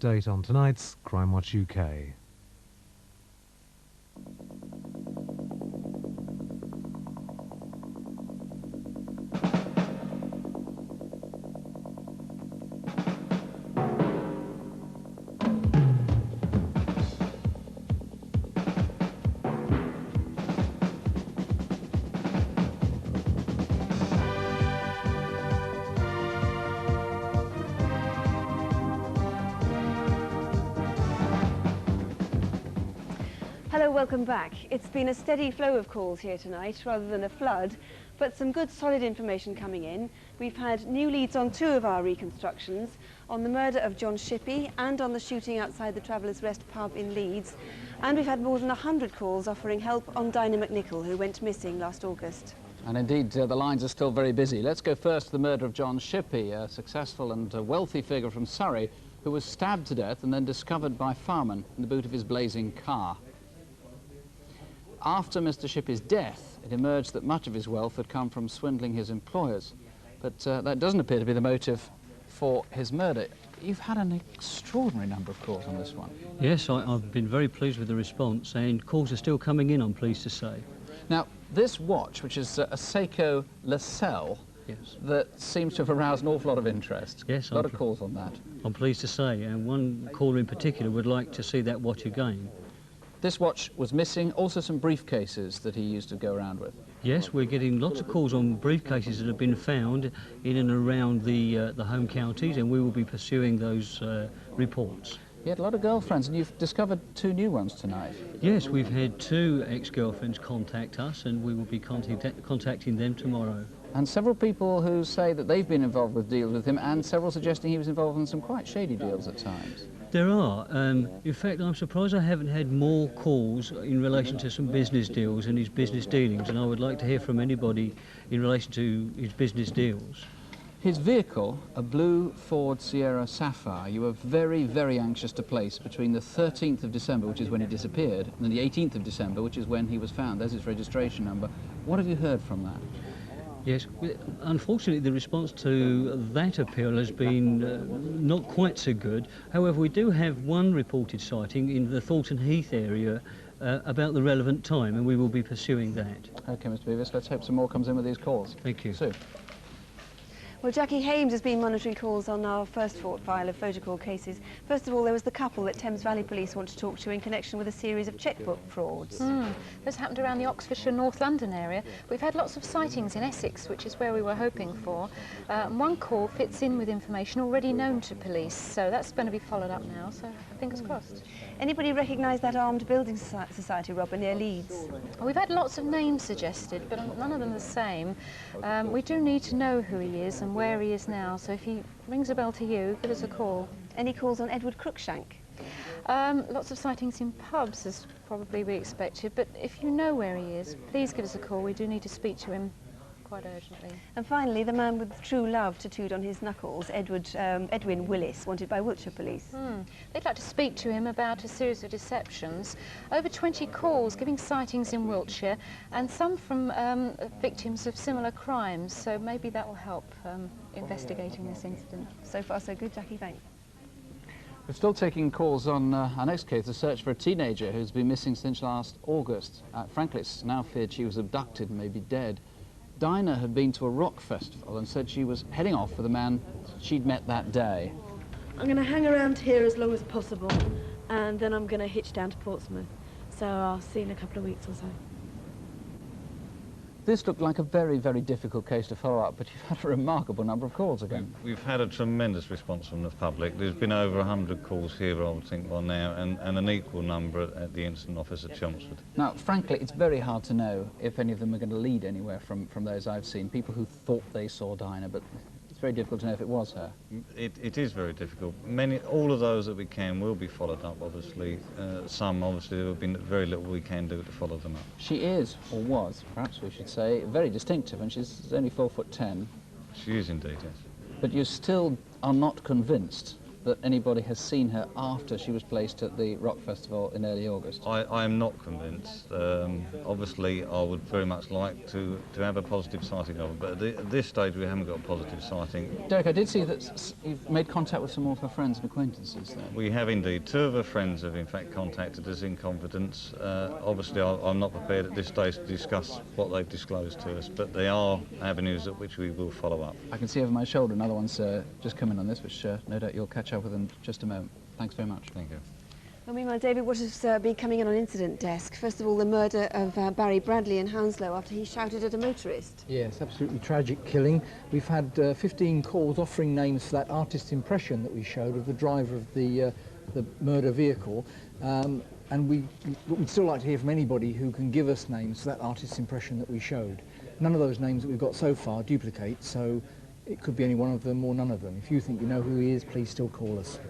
update on tonight's Crimewatch UK. Hello, welcome back. It's been a steady flow of calls here tonight rather than a flood, but some good solid information coming in. We've had new leads on two of our reconstructions, on the murder of John Shippey and on the shooting outside the Travellers' Rest pub in Leeds. And we've had more than 100 calls offering help on Dinah McNichol, who went missing last August. And indeed, the lines are still very busy. Let's go first to the murder of John Shippey, a successful and wealthy figure from Surrey, who was stabbed to death and then discovered by firemen in the boot of his blazing car. After Mr. Shippey's death, it emerged that much of his wealth had come from swindling his employers. But that doesn't appear to be the motive for his murder. You've had an extraordinary number of calls on this one. Yes, I've been very pleased with the response, and calls are still coming in, I'm pleased to say. Now, this watch, which is a Seiko Lascelles, yes, that seems to have aroused an awful lot of interest. Yes, a lot of calls on that. I'm pleased to say, and one caller in particular would like to see that watch again. This watch was missing, also some briefcases that he used to go around with. Yes, we're getting lots of calls on briefcases that have been found in and around the home counties, and we will be pursuing those reports. He had a lot of girlfriends, and you've discovered two new ones tonight. Yes, we've had two ex-girlfriends contact us, and we will be contacting them tomorrow. And several people who say that they've been involved with deals with him, and several suggesting he was involved in some quite shady deals at times. There are. In fact, I'm surprised I haven't had more calls in relation to some business deals and his business dealings, and I would like to hear from anybody in relation to his business deals. His vehicle, a blue Ford Sierra Sapphire, you were very, very anxious to place between the 13th of December, which is when he disappeared, and the 18th of December, which is when he was found. There's his registration number. What have you heard from that? Yes, unfortunately the response to that appeal has been not quite so good. However, we do have one reported sighting in the Thornton Heath area about the relevant time, and we will be pursuing that. OK, Mr. Beavis, let's hope some more comes in with these calls. Thank you. Sue. Well, Jackie Hames has been monitoring calls on our first file of photo call cases. First of all, there was the couple that Thames Valley Police want to talk to in connection with a series of chequebook frauds. This happened around the Oxfordshire, North London area. We've had lots of sightings in Essex, which is where we were hoping for. One call fits in with information already known to police, so that's going to be followed up now, so fingers crossed. Anybody recognise that armed building society robber near Leeds? We've had lots of names suggested, but none of them the same. We do need to know who he is and where he is now, so if he rings a bell to you, give us a call. Any calls on Edward Cruikshank? Lots of sightings in pubs, as probably we expected, but if you know where he is, please give us a call. We do need to speak to him quite urgently. And finally, the man with true love tattooed on his knuckles, Edwin Willis, wanted by Wiltshire Police. They'd like to speak to him about a series of deceptions. Over 20 calls giving sightings in Wiltshire, and some from victims of similar crimes, so maybe that will help investigating this incident. So far so good, Jackie, thanks. We're still taking calls on our next case, the search for a teenager who's been missing since last August. Frankly, it's now feared she was abducted and may be dead. Dinah had been to a rock festival and said she was heading off with a man she'd met that day. I'm going to hang around here as long as possible, and then I'm going to hitch down to Portsmouth. So I'll see you in a couple of weeks or so. This looked like a very, very difficult case to follow up, but you've had a remarkable number of calls again. We've had a tremendous response from the public. There's been over 100 calls here, I would think, by now, and an equal number at the incident office at Chelmsford. Now, frankly, it's very hard to know if any of them are going to lead anywhere from those I've seen. People who thought they saw Dinah, but it's very difficult to know if it was her. It is very difficult. All of those that we can will be followed up, obviously. Some, obviously, there have been very little we can do to follow them up. She is, or was, perhaps we should say, very distinctive, and she's only 4'10". She is indeed, yes. But you still are not convinced that anybody has seen her after she was placed at the rock festival in early August? I am not convinced. Obviously, I would very much like to have a positive sighting of her, but at this stage we haven't got a positive sighting. Derek, I did see that you've made contact with some more of her friends and acquaintances then. We have indeed. Two of her friends have in fact contacted us in confidence. Obviously, I'm not prepared at this stage to discuss what they've disclosed to us, but they are avenues at which we will follow up. I can see over my shoulder another one's just come in on this, which no doubt you'll catch up with in just a moment. Thanks very much. Thank you. Well, meanwhile, David, what has been coming in on incident desk? First of all, the murder of Barry Bradley in Hounslow after he shouted at a motorist. Yes, absolutely tragic killing. We've had 15 calls offering names for that artist's impression that we showed of the driver of the murder vehicle. And we'd still like to hear from anybody who can give us names for that artist's impression that we showed. None of those names that we've got so far duplicate, so it could be any one of them or none of them. If you think you know who he is, please still call us.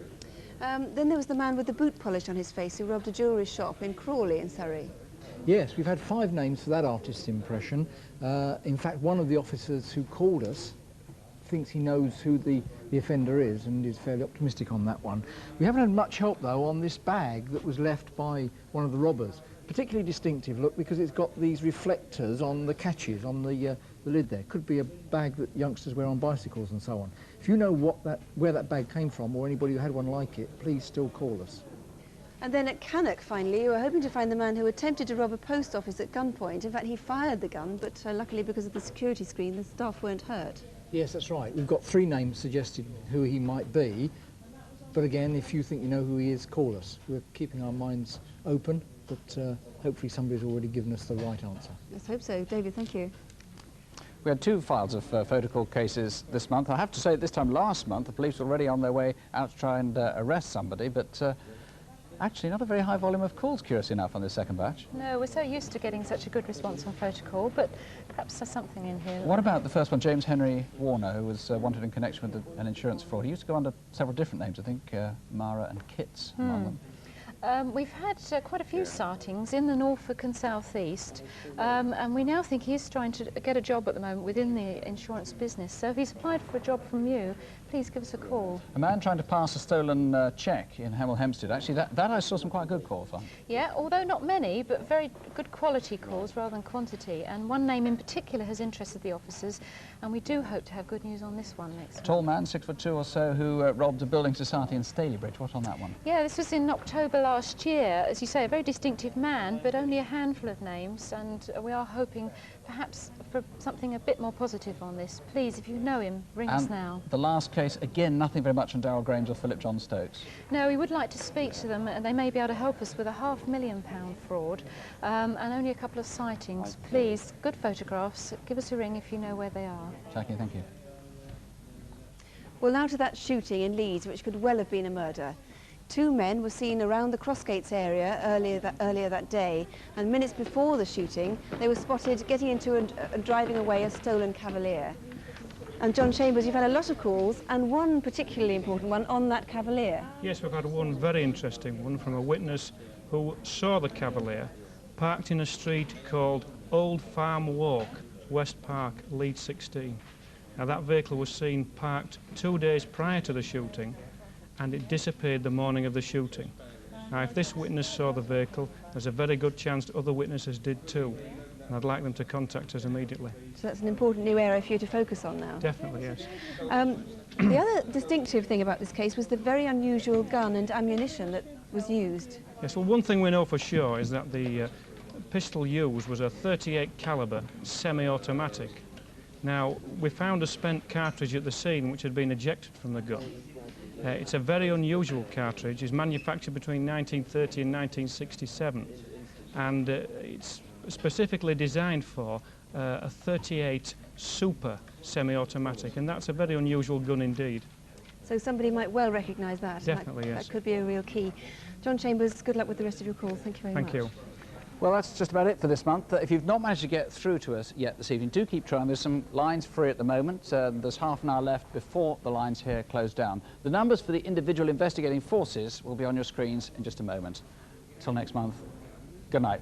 Then there was the man with the boot polish on his face who robbed a jewellery shop in Crawley in Surrey. Yes, we've had 5 names for that artist's impression. In fact, one of the officers who called us thinks he knows who the offender is and is fairly optimistic on that one. We haven't had much help, though, on this bag that was left by one of the robbers. Particularly distinctive, look, because it's got these reflectors on the catches, on the lid there. Could be a bag that youngsters wear on bicycles and so on. If you know where that bag came from, or anybody who had one like it, please still call us. And then at Cannock, finally, you were hoping to find the man who attempted to rob a post office at gunpoint. In fact, he fired the gun, but luckily because of the security screen, the staff weren't hurt. Yes, that's right. We've got 3 names suggested who he might be. But again, if you think you know who he is, call us. We're keeping our minds open, but hopefully somebody's already given us the right answer. Let's hope so. David, thank you. We had 2 files of photo call cases this month. I have to say this time last month the police were already on their way out to try and arrest somebody, but actually not a very high volume of calls, curiously enough, on this second batch. No, we're so used to getting such a good response on photo call, but perhaps there's something in here. What about the first one, James Henry Warner, who was wanted in connection with an insurance fraud? He used to go under several different names, I think Mara and Kitts among them. We've had quite a few sightings in the Norfolk and South East, and we now think he is trying to get a job at the moment within the insurance business. So if he's applied for a job from you, please give us a call. A man trying to pass a stolen cheque in Hemel Hempstead. Actually, that I saw some quite good calls on. Yeah, although not many, but very good quality calls rather than quantity. And one name in particular has interested the officers, and we do hope to have good news on this one next Tall month. man, 6'2" or so, who robbed a building society in Stalybridge. What on that one? Yeah, this was in October last year. As you say, a very distinctive man, but only a handful of names, and we are hoping perhaps for something a bit more positive on this. Please, if you know him, ring us now. The last case, again, nothing very much on Darryl Grames or Philip John Stokes. No, we would like to speak to them, and they may be able to help us with a £500,000 fraud, and only a couple of sightings. Please, good photographs. Give us a ring if you know where they are. Jackie, thank you. Well, now to that shooting in Leeds, which could well have been a murder. 2 men were seen around the Crossgates area earlier that day, and minutes before the shooting, they were spotted getting into and driving away a stolen Cavalier. And John Chambers, you've had a lot of calls, and one particularly important one on that Cavalier. Yes, we've had one very interesting one from a witness who saw the Cavalier parked in a street called Old Farm Walk, West Park, Leeds 16. Now that vehicle was seen parked 2 days prior to the shooting, and it disappeared the morning of the shooting. Now, if this witness saw the vehicle, there's a very good chance that other witnesses did too, and I'd like them to contact us immediately. So that's an important new area for you to focus on now. Definitely, yes. The other distinctive thing about this case was the very unusual gun and ammunition that was used. Yes, well, one thing we know for sure is that the pistol used was a .38 caliber semi-automatic. Now, we found a spent cartridge at the scene which had been ejected from the gun. It's a very unusual cartridge. It's manufactured between 1930 and 1967, and it's specifically designed for a .38 Super semi-automatic, and that's a very unusual gun indeed. So somebody might well recognise that. Definitely, yes. That could be a real key. John Chambers, good luck with the rest of your calls. Thank you very much. Thank you. Well, that's just about it for this month. If you've not managed to get through to us yet this evening, do keep trying. There's some lines free at the moment. There's half an hour left before the lines here close down. The numbers for the individual investigating forces will be on your screens in just a moment. Till next month, good night.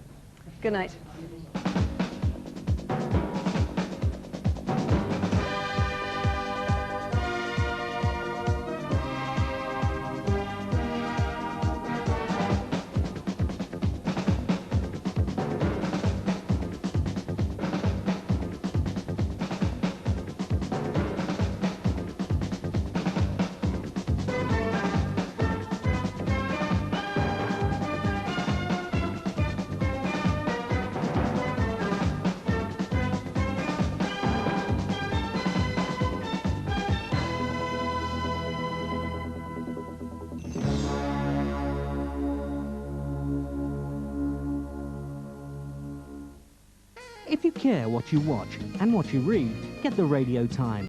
Good night. If you care what you watch and what you read, get the Radio Times.